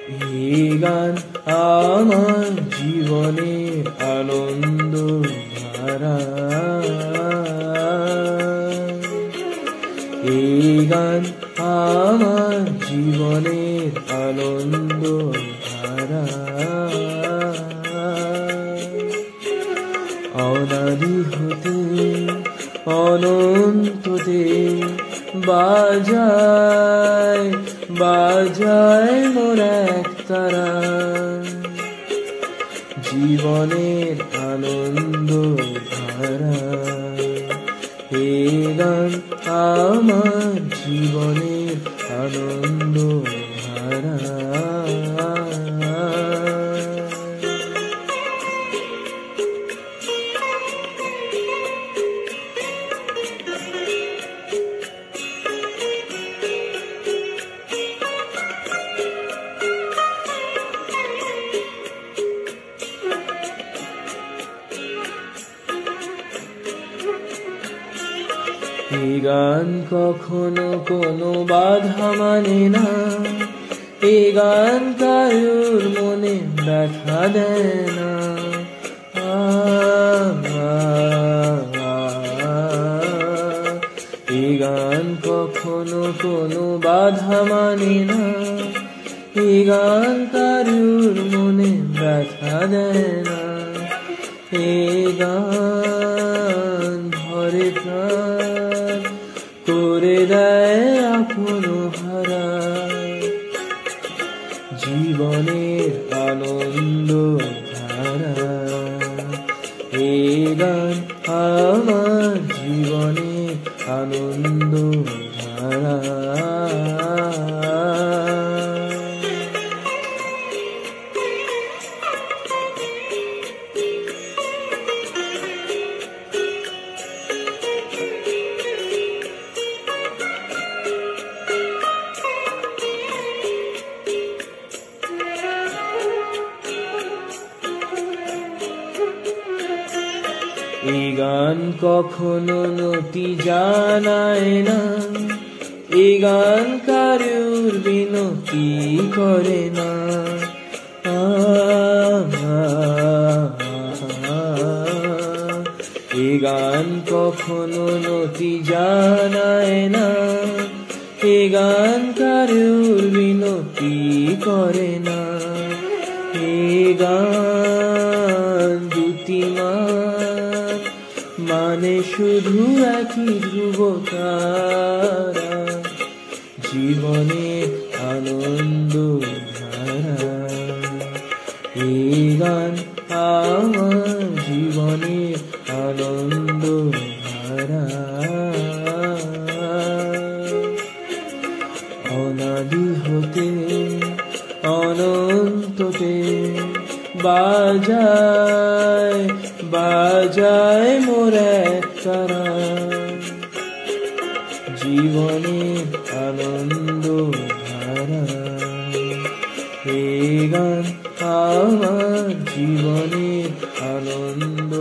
এই গান আমার জীবনের আনন্দ ধারা, এই গান আমার জীবনের আনন্দ ধারা। অনাদি হতে অনন্ততে বাজায় বাজায় মোর একতারা, জীবনের আনন্দ ধারা। এই গান আমার জীবনের আনন্দ ধারা। এই গান কখনো কোনো বাধা মানে না, এই গান কারুর মনে ব্যথা দেয় না। এই গান কখনো কোনো বাধা মানে না, এই গান কারুর মনে ব্যথা দেয় না। এই গান ধরে প্রাণ করে দেয় আপন হারা, জীবনের আনন্দ ধারা। এই গান আমার জীবনের আনন্দ ধারা। এই গান কখনো নতি জানায় না, এই গান কারুর বিনতি করে না। এই গান কখনো নতি জানায় না, এই গান কারুর বিনতি করে না। এই গান দুটি মানে শুধু একই ধ্রুব তারা, জীবনের আনন্দ ধারা। এই গান আমার জীবনের আনন্দ ধারা। অনাদি হতে অনন্ততে বাজায় বাজায় মোর একতারা, জীবনের আনন্দ ধারা। এই গান আমার জীবনের আনন্দ